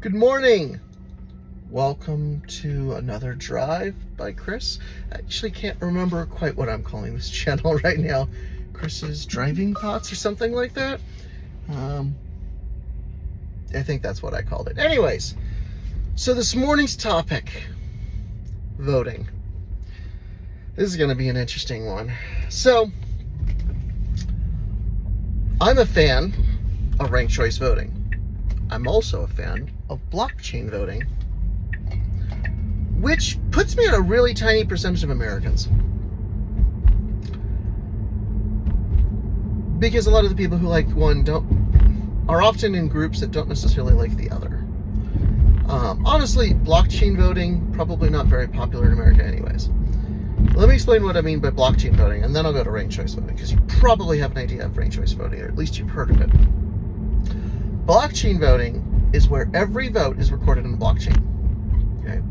Good morning. Welcome to another drive by Chris. I actually can't remember quite what I'm calling this channel right now. Chris's Driving Thoughts or something like that. I think that's what I called it. Anyways, so this morning's topic, voting. This is going to be an interesting one. So, I'm a fan of ranked choice voting. I'm also a fan of blockchain voting, which puts me at a really tiny percentage of Americans. Because a lot of the people who like one are often in groups that don't necessarily like the other. Honestly, blockchain voting, probably not very popular in America anyways. Let me explain what I mean by blockchain voting, and then I'll go to ranked choice voting, because you probably have an idea of ranked choice voting, or at least you've heard of it. Blockchain voting is where every vote is recorded in the blockchain. Okay,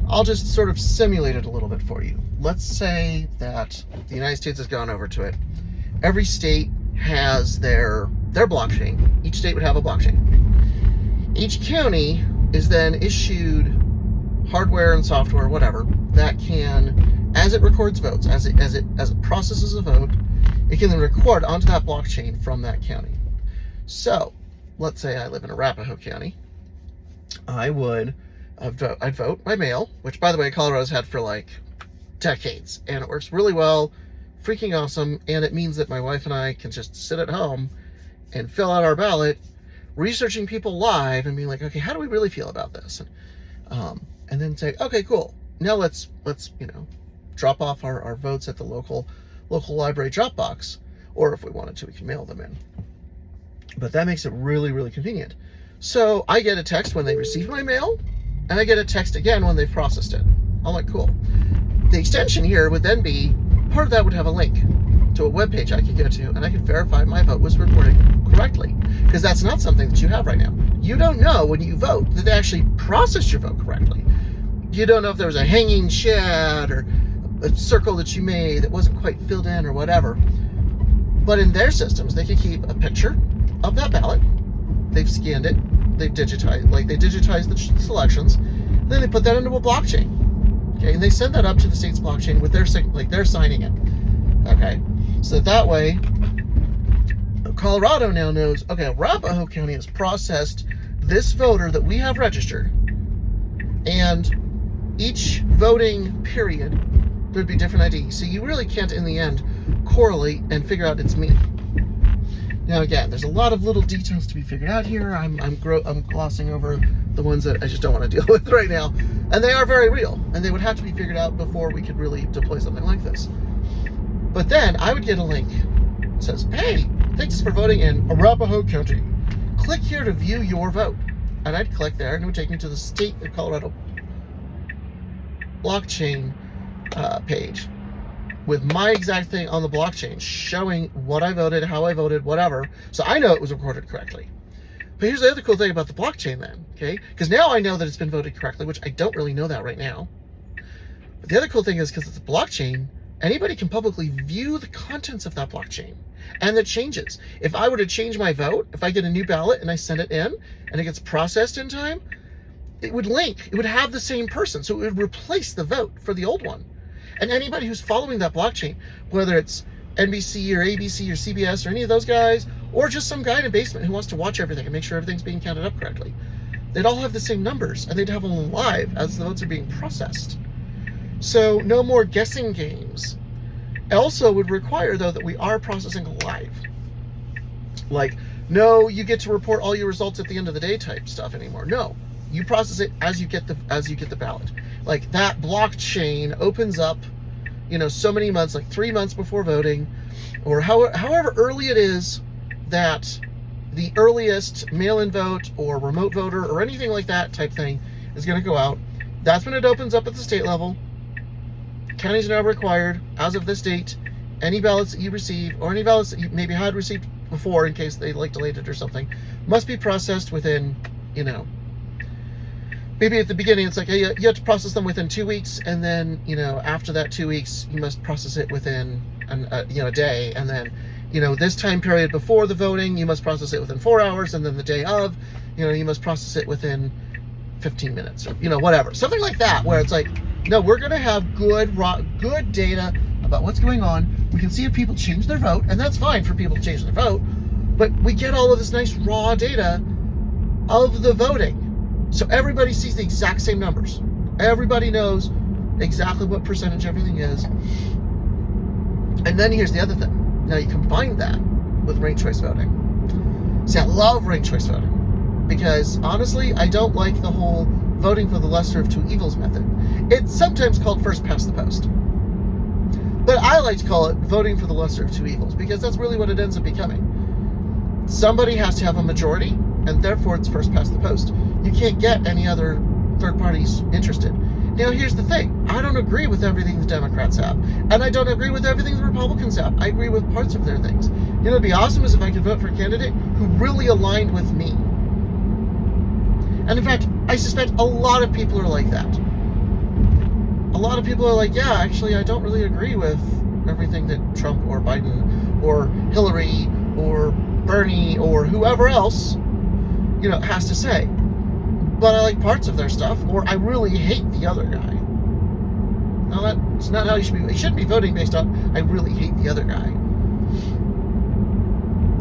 I'll just sort of simulate it a little bit for you. Let's say that the United States has gone over to it. Every state has their blockchain. Each state would have a blockchain. Each county is then issued hardware and software, whatever, that can, as it records votes, as it processes a vote, it can then record onto that blockchain from that county. So, let's say I live in Arapahoe County. I'd vote by mail, which, by the way, Colorado's had for like decades, and it works really well, freaking awesome, and it means that my wife and I can just sit at home and fill out our ballot, researching people live and being like, okay, how do we really feel about this? And then say, okay, cool. Now let's drop off our votes at the local library drop box, or if we wanted to, we can mail them in. But that makes it really, really convenient. So I get a text when they receive my mail, and I get a text again when they've processed it. I'm like, cool. The extension here would then be, part of that would have a link to a web page I could go to, and I could verify my vote was recorded correctly. Because that's not something that you have right now. You don't know when you vote that they actually processed your vote correctly. You don't know if there was a hanging shed or a circle that you made that wasn't quite filled in or whatever. But in their systems, they could keep a picture of that ballot. They've scanned it, they've digitized, the selections, then they put that into a blockchain. Okay, and they send that up to the state's blockchain with they're signing it. Okay, so that way, Colorado now knows, okay, Arapahoe County has processed this voter that we have registered, and each voting period, there'd be different IDs. So you really can't, in the end, correlate and figure out it's me. Now again, there's a lot of little details to be figured out here. I'm glossing over the ones that I just don't want to deal with right now. And they are very real, and they would have to be figured out before we could really deploy something like this. But then I would get a link that says, hey, thanks for voting in Arapahoe County. Click here to view your vote. And I'd click there, and it would take me to the state of Colorado blockchain page with my exact thing on the blockchain, showing what I voted, how I voted, whatever. So I know it was recorded correctly. But here's the other cool thing about the blockchain then, okay? Because now I know that it's been voted correctly, which I don't really know that right now. But the other cool thing is, because it's a blockchain, anybody can publicly view the contents of that blockchain and the changes. If I were to change my vote, if I get a new ballot and I send it in and it gets processed in time, it would link, it would have the same person. So it would replace the vote for the old one. And anybody who's following that blockchain, whether it's NBC or ABC or CBS or any of those guys, or just some guy in a basement who wants to watch everything and make sure everything's being counted up correctly, they'd all have the same numbers, and they'd have them live as the votes are being processed. So no more guessing games. It also would require, though, that we are processing live. Like, no, you get to report all your results at the end of the day type stuff anymore. No, you process it as you get the ballot. Like, that blockchain opens up, so many months, like 3 months before voting, or however early it is that the earliest mail-in vote or remote voter or anything like that type thing is going to go out. That's when it opens up at the state level. Counties are now required, as of this date, any ballots that you receive, or any ballots that you maybe had received before in case they delayed it or something, must be processed within, maybe at the beginning it's like, hey, you have to process them within 2 weeks, and then, after that 2 weeks, you must process it within a day, and then, this time period before the voting, you must process it within 4 hours, and then the day of, you must process it within 15 minutes or, whatever. Something like that, where it's like, no, we're going to have good data about what's going on. We can see if people change their vote, and that's fine for people to change their vote, but we get all of this nice raw data of the voting. So everybody sees the exact same numbers. Everybody knows exactly what percentage everything is. And then here's the other thing. Now you combine that with ranked choice voting. See, I love ranked choice voting because honestly, I don't like the whole voting for the lesser of two evils method. It's sometimes called first past the post. But I like to call it voting for the lesser of two evils because that's really what it ends up becoming. Somebody has to have a majority, and therefore it's first past the post. You can't get any other third parties interested. Now, here's the thing. I don't agree with everything the Democrats have, and I don't agree with everything the Republicans have. I agree with parts of their things. It'd be awesome is if I could vote for a candidate who really aligned with me. And in fact, I suspect a lot of people are like that. A lot of people are like, yeah, actually, I don't really agree with everything that Trump or Biden or Hillary or Bernie or whoever else, has to say. But I like parts of their stuff, or I really hate the other guy. Now, that's not how you should be. You shouldn't be voting based on, I really hate the other guy.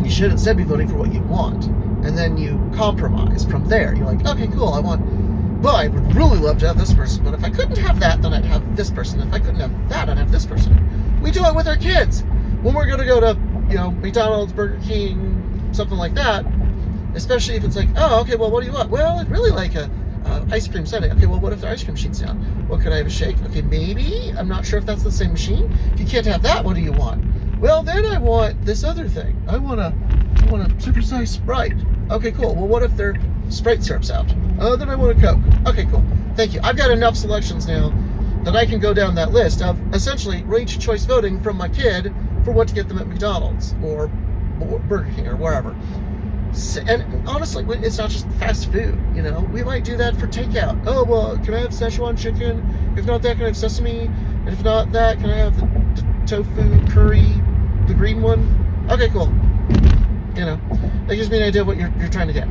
You should instead be voting for what you want. And then you compromise from there. You're like, okay, cool, I would really love to have this person, but if I couldn't have that, then I'd have this person. If I couldn't have that, I'd have this person. We do it with our kids. When we're going to go to, McDonald's, Burger King, something like that, especially if it's like, oh, okay, well, what do you want? Well, I'd really like a ice cream sundae. Okay, well, what if the ice cream machine's down? Well, could I have a shake? Okay, maybe. I'm not sure if that's the same machine. If you can't have that, what do you want? Well, then I want this other thing. I want a supersized Sprite. Okay, cool. Well, what if their Sprite syrup's out? Oh, then I want a Coke. Okay, cool. Thank you. I've got enough selections now that I can go down that list of essentially ranked choice voting from my kid for what to get them at McDonald's or Burger King or wherever. And honestly, it's not just fast food, We might do that for takeout. Oh, well, can I have Szechuan chicken? If not that, can I have sesame? And if not that, can I have the tofu curry, the green one? Okay, cool. That gives me an idea of what you're trying to get.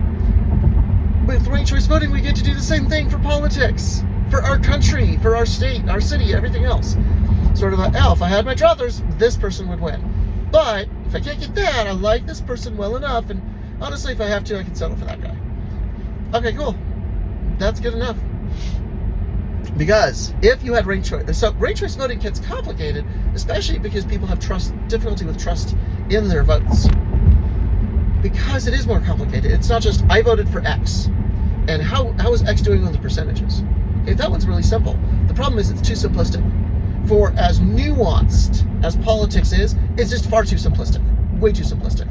With ranked choice voting, we get to do the same thing for politics, for our country, for our state, our city, everything else. Sort of like, if I had my druthers, this person would win. But if I can't get that, I like this person well enough, and honestly, if I have to, I can settle for that guy. Okay, cool. That's good enough. Because if you had ranked choice, so ranked choice voting gets complicated, especially because people have difficulty with trust in their votes. Because it is more complicated. It's not just, I voted for X, and how is X doing on the percentages? Okay, that one's really simple. The problem is it's too simplistic. For as nuanced as politics is, it's just far too simplistic. Way too simplistic.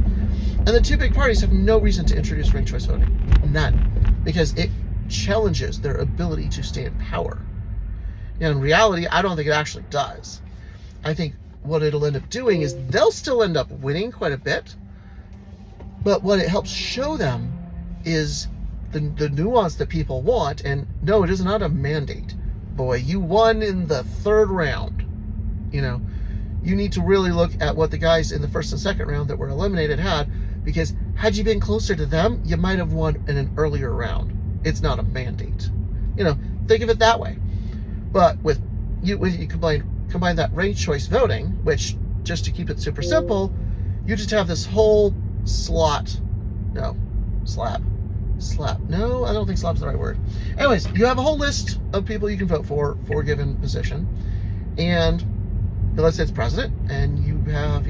And the two big parties have no reason to introduce ranked choice voting. None. Because it challenges their ability to stay in power. And in reality, I don't think it actually does. I think what it'll end up doing is they'll still end up winning quite a bit. But what it helps show them is the nuance that people want. And no, it is not a mandate. Boy, you won in the third round. You need to really look at what the guys in the first and second round that were eliminated had, because had you been closer to them, you might have won in an earlier round. It's not a mandate. Think of it that way. But with you combine that ranked choice voting, which, just to keep it super simple, you just have this whole slab. No, I don't think slab's the right word. Anyways, you have a whole list of people you can vote for a given position. And let's say it's president, and you have,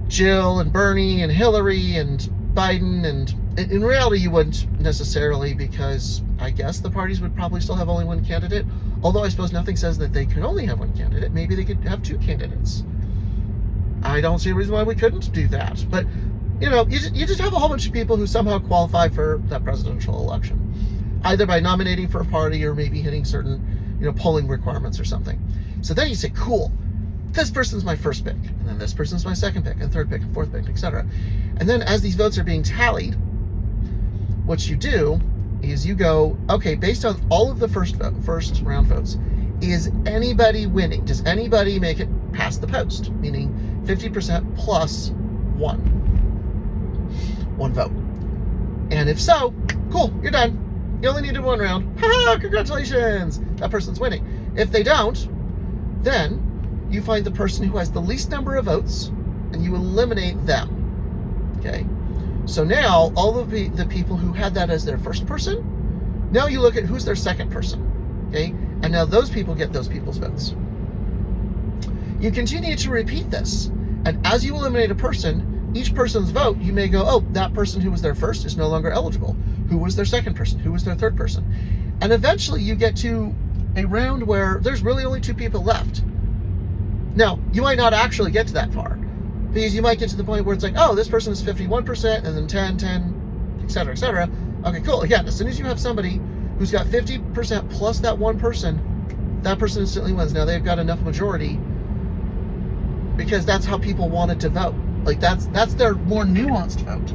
Jill and Bernie and Hillary and Biden, and in reality you wouldn't necessarily, because I guess the parties would probably still have only one candidate, although I suppose nothing says that they can only have one candidate. Maybe they could have two candidates. I don't see a reason why we couldn't do that. But you just have a whole bunch of people who somehow qualify for that presidential election, either by nominating for a party or maybe hitting certain polling requirements or something. So then you say, cool, this person's my first pick, and then this person's my second pick, and third pick, and fourth pick, etc. And then as these votes are being tallied, what you do is you go, okay, based on all of the first round votes, is anybody winning? Does anybody make it past the post? Meaning 50% plus one vote. And if so, cool, you're done. You only needed one round. Ha! Congratulations! That person's winning. If they don't, then you find the person who has the least number of votes and you eliminate them. Okay? So now, all of the people who had that as their first person, now you look at who's their second person. Okay? And now those people get those people's votes. You continue to repeat this. And as you eliminate a person, each person's vote, you may go, oh, that person who was their first is no longer eligible. Who was their second person? Who was their third person? And eventually you get to a round where there's really only two people left. Now, you might not actually get to that far, because you might get to the point where it's like, oh, this person is 51%, and then 10, et cetera, et cetera. Okay, cool. Again, as soon as you have somebody who's got 50% plus that one person, that person instantly wins. Now, they've got enough majority, because that's how people wanted to vote. Like, that's their more nuanced vote.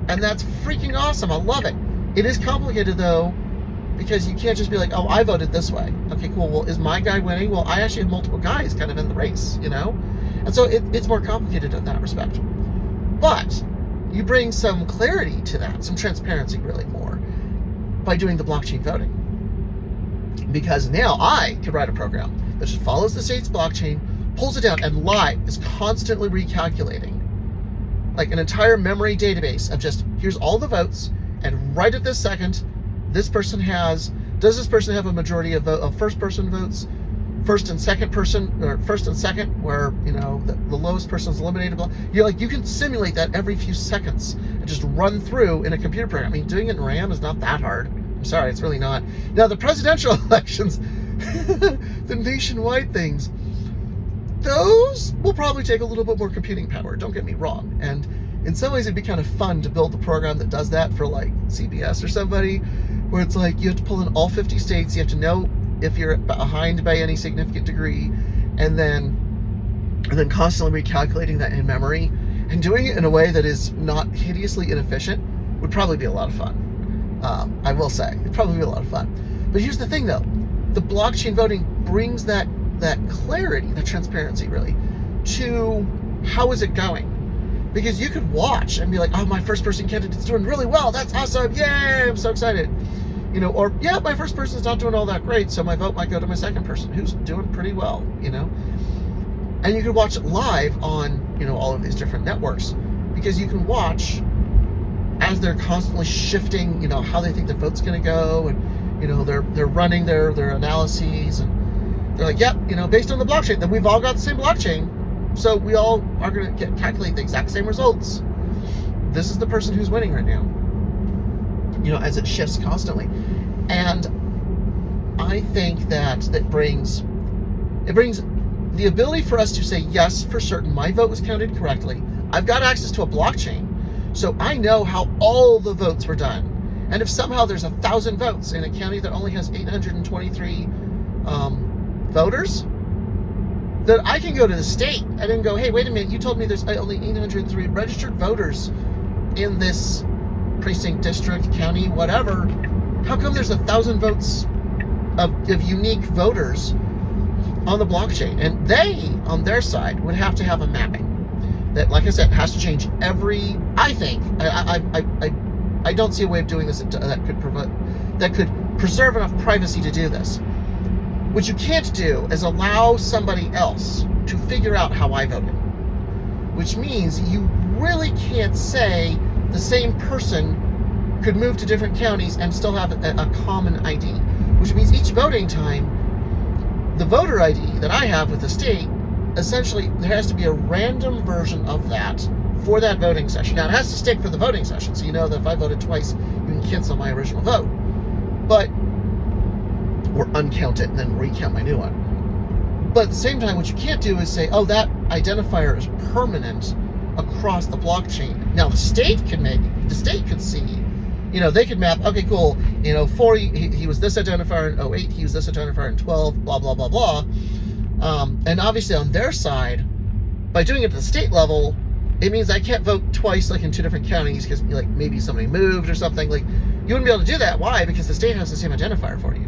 And that's freaking awesome. I love it. It is complicated, though, because you can't just be like, oh, I voted this way. Okay, cool. Well, is my guy winning? Well, I actually have multiple guys kind of in the race, you know? And so it's more complicated in that respect. But you bring some clarity to that, some transparency really more, by doing the blockchain voting. Because now I could write a program that just follows the state's blockchain, pulls it down, and live is constantly recalculating. Like an entire memory database of just, here's all the votes, and right at this second, does this person have a majority of first person votes, first and second person, or first and second, where, you know, the lowest person's eliminated. You can simulate that every few seconds and just run through in a computer program. I mean, doing it in RAM is not that hard. I'm sorry, it's really not. Now, the presidential elections, the nationwide things, those will probably take a little bit more computing power, don't get me wrong. And in some ways, it'd be kind of fun to build a program that does that for like CBS or somebody, where it's like you have to pull in all 50 states, you have to know if you're behind by any significant degree, and then constantly recalculating that in memory, and doing it in a way that is not hideously inefficient would probably be a lot of fun. I will say, it'd probably be a lot of fun. But here's the thing though, the blockchain voting brings that clarity, that transparency really, to how is it going. Because you could watch and be like, oh, my first person candidate's doing really well. That's awesome. Yay, I'm so excited. You know, or, yeah, my first person's not doing all that great, so my vote might go to my second person who's doing pretty well, you know. And you could watch it live on, you know, all of these different networks, because you can watch as they're constantly shifting, you know, how they think the vote's going to go, and, you know, they're running their analyses, and they're like, yep, you know, based on the blockchain, then we've all got the same blockchain. So we all are going to calculate the exact same results. This is the person who's winning right now. You know, as it shifts constantly. And I think that brings the ability for us to say, yes, for certain, my vote was counted correctly. I've got access to a blockchain, so I know how all the votes were done. And if somehow there's 1,000 votes in a county that only has 823 voters, that I can go to the state and then go, hey, wait a minute, you told me there's only 803 registered voters in this precinct, district, county, whatever. How come there's 1,000 votes of unique voters on the blockchain? And they, on their side, would have to have a mapping that, like I said, has to change every, I think, I don't see a way of doing this that could preserve enough privacy to do this. What you can't do is allow somebody else to figure out how I voted. Which means you really can't say the same person could move to different counties and still have a common ID. Which means each voting time, the voter ID that I have with the state, essentially there has to be a random version of that for that voting session. Now it has to stick for the voting session, so you know that if I voted twice, you can cancel my original vote. Or uncount it and then recount my new one. But at the same time, what you can't do is say, oh, that identifier is permanent across the blockchain. Now the state could see, you know, they could map, okay, cool, you know, he was this identifier in 08, he was this identifier in 12, blah, blah, blah, blah. And obviously on their side, by doing it at the state level, it means I can't vote twice, like in two different counties, because like maybe somebody moved or something. Like, you wouldn't be able to do that. Why? Because the state has the same identifier for you.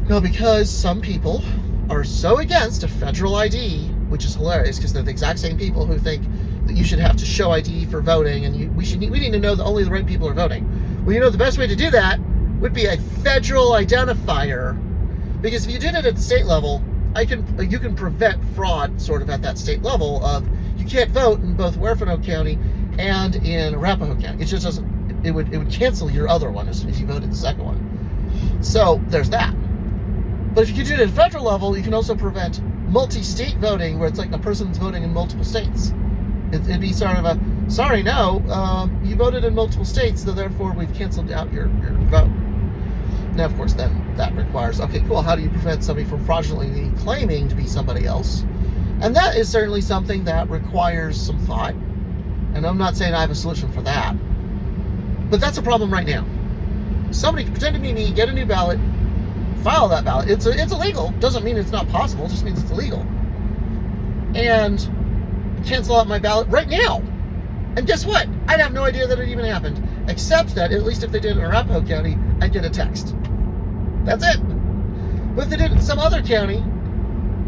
No, because some people are so against a federal ID, which is hilarious because they're the exact same people who think that you should have to show ID for voting, and we need to know that only the right people are voting. Well, the best way to do that would be a federal identifier, because if you did it at the state level, you can prevent fraud sort of at that state level of you can't vote in both Huerfano County and in Arapahoe County. It just doesn't. It would cancel your other one as soon as you voted the second one. So there's that. But if you could do it at a federal level, you can also prevent multi-state voting, where it's like a person's voting in multiple states. It'd be sort of sorry, no, you voted in multiple states, so therefore we've canceled out your vote. Now, of course, then that requires, okay, cool, how do you prevent somebody from fraudulently claiming to be somebody else? And that is certainly something that requires some thought. And I'm not saying I have a solution for that. But that's a problem right now. Somebody can pretend to be me, get a new ballot, file that ballot. It's illegal. Doesn't mean it's not possible. It just means it's illegal. And cancel out my ballot right now. And guess what? I'd have no idea that it even happened. Except that, at least if they did it in Arapahoe County, I'd get a text. That's it. But if they did it in some other county,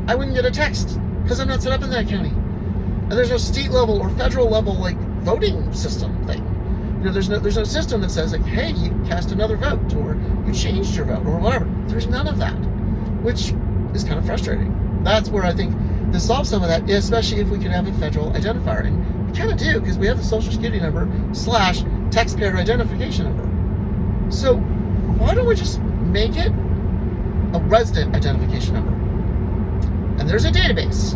I wouldn't get a text, because I'm not set up in that county. And there's no state level or federal level voting system thing. There's no system that says hey, you cast another vote, or you changed your vote, or whatever. There's none of that, which is kind of frustrating. That's where I think this solves some of that, especially if we could have a federal identifier. And we kind of do, because we have the Social Security number / taxpayer identification number. So why don't we just make it a resident identification number? And there's a database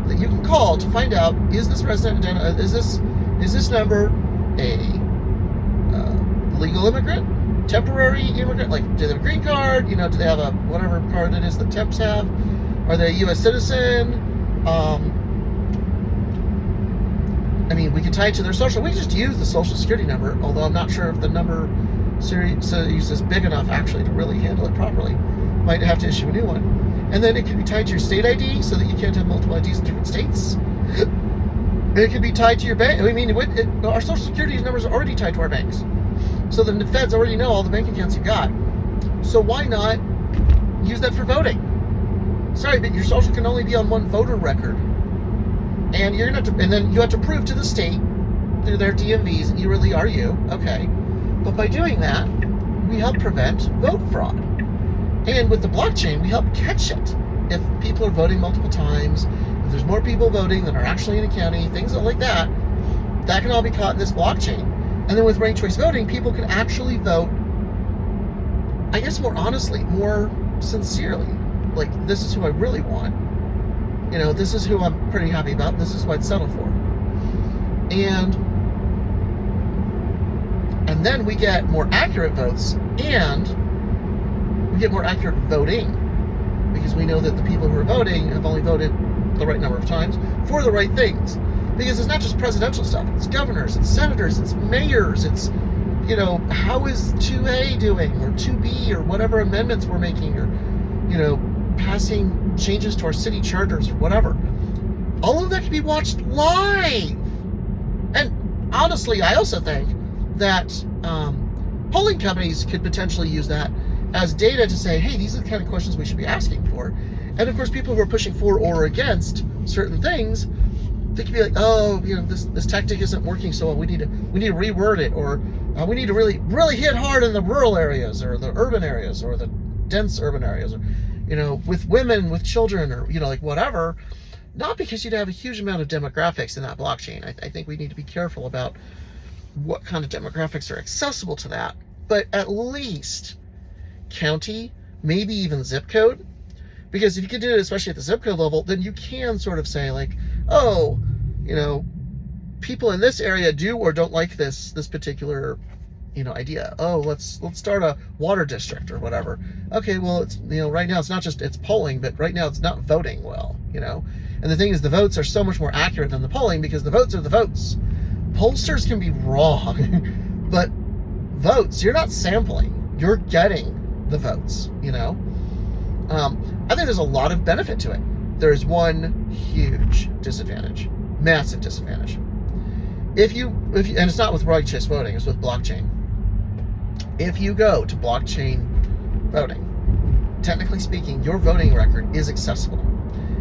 that you can call to find out, is this resident is this number a legal immigrant, temporary immigrant, do they have a green card, do they have a whatever card it is that temps have, are they a U.S. citizen? We can tie it to their social. We can just use the Social Security number, although I'm not sure if the number series is big enough actually to really handle it properly. Might have to issue a new one. And then it can be tied to your state ID, so that you can't have multiple IDs in different states. It can be tied to your bank. Our Social Security numbers are already tied to our banks. So the feds already know all the bank accounts you got. So why not use that for voting? Sorry, but your social can only be on one voter record. And then you have to prove to the state through their DMVs that you really are you. Okay. But by doing that, we help prevent vote fraud. And with the blockchain, we help catch it. If people are voting multiple times, if there's more people voting than are actually in a county, things like that, that can all be caught in this blockchain. And then with ranked choice voting, people can actually vote, I guess, more honestly, more sincerely. This is who I really want. This is who I'm pretty happy about. This is who I'd settle for. And then we get more accurate votes, and we get more accurate voting, because we know that the people who are voting have only voted the right number of times for the right things. Because it's not just presidential stuff. It's governors, it's senators, it's mayors, it's, how is 2A doing, or 2B, or whatever amendments we're making, or, passing changes to our city charters, or whatever. All of that can be watched live. And honestly, I also think that polling companies could potentially use that as data to say, hey, these are the kind of questions we should be asking for. And of course, people who are pushing for or against certain things, they could be like, oh, this tactic isn't working so well. We need to reword it, or we need to really hit hard in the rural areas, or the urban areas, or the dense urban areas, or with women, with children, or whatever. Not because you'd have a huge amount of demographics in that blockchain. I think we need to be careful about what kind of demographics are accessible to that. But at least county, maybe even zip code. Because if you can do it, especially at the zip code level, then you can sort of say people in this area do or don't like this particular, idea. Oh, let's start a water district or whatever. Okay, well, it's, right now it's not just, it's polling, but right now it's not voting well, And the thing is, the votes are so much more accurate than the polling, because the votes are the votes. Pollsters can be wrong, but votes, you're not sampling. You're getting the votes, I think there's a lot of benefit to it. There's one huge disadvantage, massive disadvantage. If you, and it's not with ranked choice voting, it's with blockchain. If you go to blockchain voting, technically speaking, your voting record is accessible.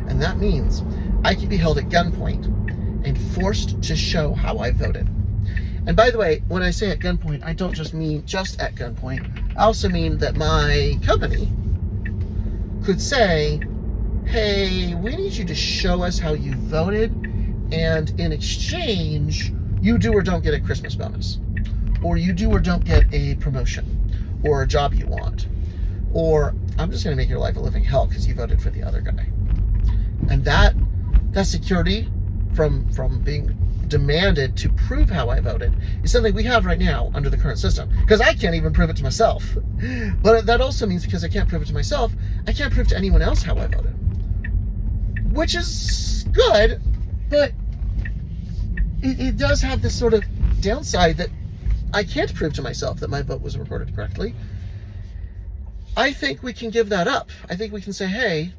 And that means I can be held at gunpoint and forced to show how I voted. And by the way, when I say at gunpoint, I don't just mean just at gunpoint. I also mean that my company could say, hey, we need you to show us how you voted, and in exchange, you do or don't get a Christmas bonus, or you do or don't get a promotion, or a job you want, or I'm just going to make your life a living hell because you voted for the other guy. And that security from being demanded to prove how I voted is something we have right now under the current system, because I can't even prove it to myself. But that also means because I can't prove it to myself, I can't prove to anyone else how I voted, which is good, but it does have this sort of downside that I can't prove to myself that my vote was recorded correctly. I think we can give that up. I think we can say, hey,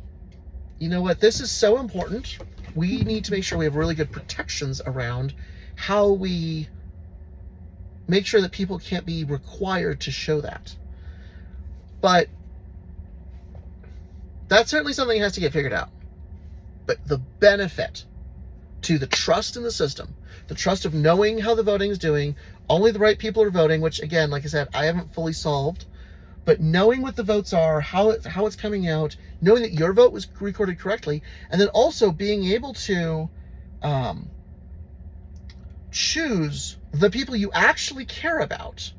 you know what, this is so important. We need to make sure we have really good protections around how we make sure that people can't be required to show that. But that's certainly something that has to get figured out. But the benefit to the trust in the system, the trust of knowing how the voting is doing, only the right people are voting, which again, like I said, I haven't fully solved, but knowing what the votes are, how it's coming out, knowing that your vote was recorded correctly, and then also being able to choose the people you actually care about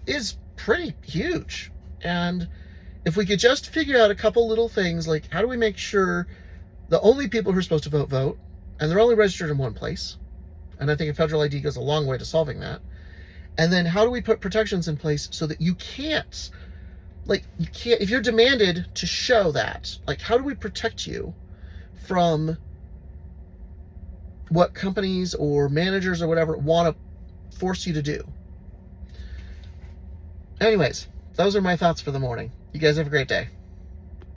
is pretty huge. And if we could just figure out a couple little things, like how do we make sure the only people who are supposed to vote, and they're only registered in one place, and I think a federal ID goes a long way to solving that. And then how do we put protections in place so that you can't, if you're demanded to show that, how do we protect you from what companies or managers or whatever want to force you to do? Anyways, those are my thoughts for the morning. You guys have a great day.